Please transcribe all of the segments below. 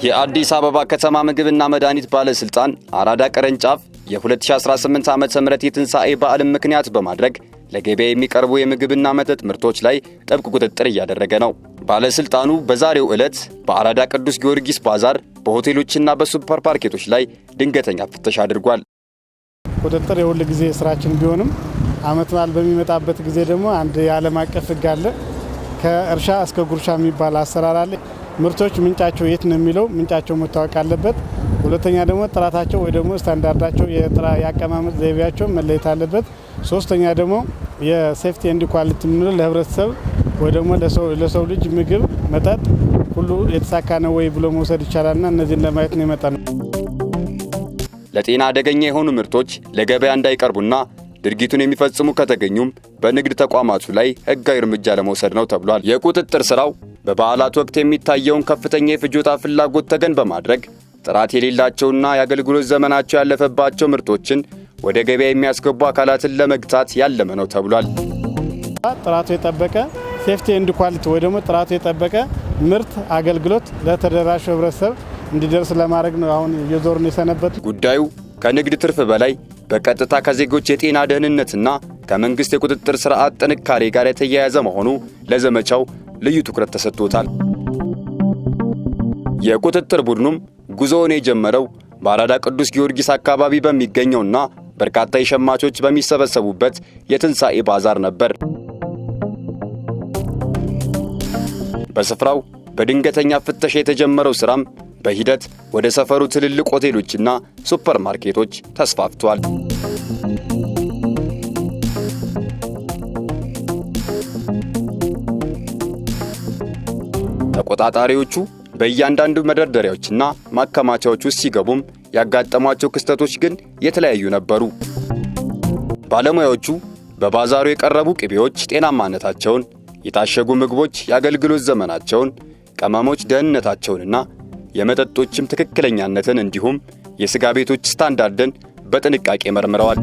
የአዲስ አበባ ከተማ ምግብና መድኃኒት ባለስልጣን አራዳ ቅርንጫፍ የ2018 ዓመተ ምህረት የትንሳኤ በዓልን ምክንያት በማድረግ ለገበያ የሚቀርቡ የምግብና መጠጥ ምርቶች ላይ ጥብቅ ቁጥጥር እያደረገ ነው። ባለስልጣኑ በዛሬው ዕለት በአራዳ ቅዱስ ጊዮርጊስ ባዛር በሆቴሎችና በሱፐር ማርኬቶች ላይ ድንገተኛ ፍተሻ አድርጓል። ቁጥጥር የሁሉ ጊዜ ስራችን ቢሆንም ዓመት በዓል በሚመጣበት ጊዜ ደግሞ አንድ የዓለም አቀፍ ሕግ አለ። ከእርሻ እስከ ጉርሻ የሚባል አሰራር አለ። ምርቶች ምንጫቸው የት ነው የሚለው ምንጫቸው መታወቅ አለበት። ሁለተኛ ደግሞ ጥራታቸው ወይ ደግሞ ስታንዳርዳቸው የአቀማመጥ ዘይቤያቸው መለየት አለበት። ሶስተኛ ደግሞ የሴፍቲ ኤንድ ኳሊቲ የምንለው ለህብረተሰብ ወይ ደግሞ ለሰው ልጅ ምግብ መጠጥ ሁሉ የተሳካ ነው ወይ ብሎ መውሰድ ይቻላልና እነዚህን ለማየት ነው የመጣነው። ለጤና አደገኛ የሆኑ ምርቶች ለገበያ እንዳይቀርቡና ድርጊቱን የሚፈጽሙ ከተገኙም በንግድ ተቋማቱ ላይ ህጋዊ እርምጃ ለመውሰድ ነው ተብሏል። የቁጥጥር ስራው በበዓላት ወቅት የሚታየውን ከፍተኛ የፍጆታ ፍላጎት ተገን በማድረግ ጥራት የሌላቸውና የአገልግሎት ዘመናቸው ያለፈባቸው ምርቶችን ወደ ገበያ የሚያስገቡ አካላትን ለመግታት ያለመ ነው ተብሏል። ጥራቱ የጠበቀ ሴፍቲ ኤንድ ኳሊቲ ወይ ደግሞ ጥራቱ የጠበቀ ምርት አገልግሎት ለተደራሹ ህብረተሰብ እንዲደርስ ለማድረግ ነው አሁን እየዞርን የሰነበት። ጉዳዩ ከንግድ ትርፍ በላይ በቀጥታ ከዜጎች የጤና ደህንነትና ከመንግስት የቁጥጥር ስርዓት ጥንካሬ ጋር የተያያዘ መሆኑ ለዘመቻው ልዩ ትኩረት ተሰጥቶታል። የቁጥጥር ቡድኑም ጉዞውን የጀመረው በአራዳ ቅዱስ ጊዮርጊስ አካባቢ በሚገኘውና በርካታ የሸማቾች በሚሰበሰቡበት የትንሳኤ ባዛር ነበር። በስፍራው በድንገተኛ ፍተሻ የተጀመረው ስራም በሂደት ወደ ሰፈሩ ትልልቅ ሆቴሎችና ሱፐር ማርኬቶች ተስፋፍቷል። ተቆጣጣሪዎቹ በእያንዳንዱ መደርደሪያዎችና ማከማቻዎች ውስጥ ሲገቡም ያጋጠሟቸው ክስተቶች ግን የተለያዩ ነበሩ። ባለሙያዎቹ በባዛሩ የቀረቡ ቅቤዎች ጤናማነታቸውን፣ የታሸጉ ምግቦች የአገልግሎት ዘመናቸውን፣ ቅመሞች ደህንነታቸውንና የመጠጦችም ትክክለኛነትን እንዲሁም የስጋ ቤቶች ስታንዳርድን በጥንቃቄ መርምረዋል።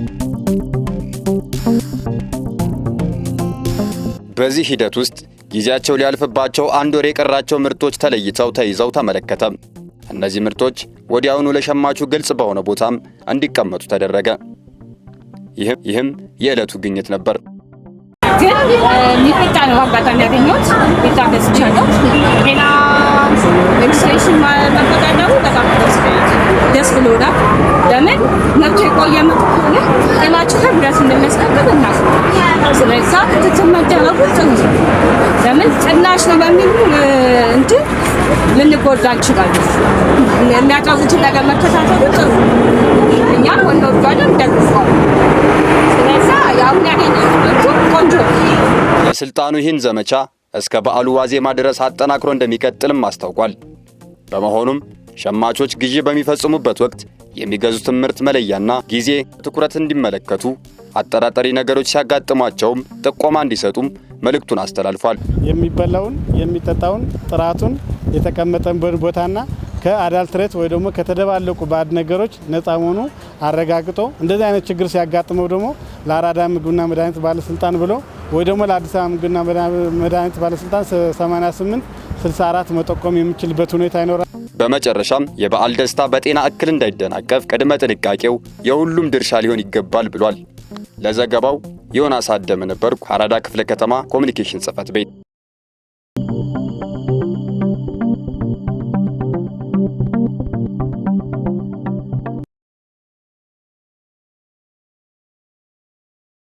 በዚህ ሂደት ውስጥ ጊዜያቸው ሊያልፍባቸው አንድ ወር የቀራቸው ምርቶች ተለይተው ተይዘው ተመለከተ። እነዚህ ምርቶች ወዲያውኑ ለሸማቹ ግልጽ በሆነ ቦታም እንዲቀመጡ ተደረገ። ይህም የዕለቱ ግኝት ነበር። ግን የሚፈታ ነው። አጋጣሚ ያገኘሁት ቤታ ገዝቻለሁ። ጤና ኤክስቴንሽን መፈቀዱ በጣም ደስ ብሎናል። ለምን መብቶ የቆየ ምርት ከሆነ ጤናችሁ ጉዳት እንደሚያስከትል እናስባለን። ስለዚህ ክትትል መደረጉ ጥሩ ነው። ለምን ቅናሽ ነው በሚል እንትን ልንጎዳ እንችላለን። የሚያቀርቡትን ነገር መከታተሉ ጥሩ ነው። እኛም ወንዶቹንም ደግፈዋል። ስለዚህ አሁን ያገኘሁት ቆንጆ ነው። ባለስልጣኑ ይህን ዘመቻ እስከ በዓሉ ዋዜማ ድረስ አጠናክሮ እንደሚቀጥልም አስታውቋል። በመሆኑም ሸማቾች ግዢ በሚፈጽሙበት ወቅት የሚገዙትን ምርት መለያና ጊዜ ትኩረት እንዲመለከቱ፣ አጠራጣሪ ነገሮች ሲያጋጥሟቸውም ጥቆማ እንዲሰጡም መልእክቱን አስተላልፏል። የሚበላውን የሚጠጣውን ጥራቱን የተቀመጠበት ቦታና ከአዳልትሬት ወይ ደግሞ ከተደባለቁ ባዕድ ነገሮች ነፃ መሆኑ አረጋግጦ እንደዚህ አይነት ችግር ሲያጋጥመው ደግሞ ለአራዳ ምግብና መድኃኒት ባለስልጣን ብሎ ወይ ደግሞ ለአዲስ አበባ ምግብና መድኃኒት ባለስልጣን 8864 መጠቆም የሚችልበት ሁኔታ ይኖራል። በመጨረሻም የበዓል ደስታ በጤና እክል እንዳይደናቀፍ ቅድመ ጥንቃቄው የሁሉም ድርሻ ሊሆን ይገባል ብሏል። ለዘገባው ዮናስ አደም ነበርኩ፣ አራዳ ክፍለ ከተማ ኮሙኒኬሽን ጽሕፈት ቤት።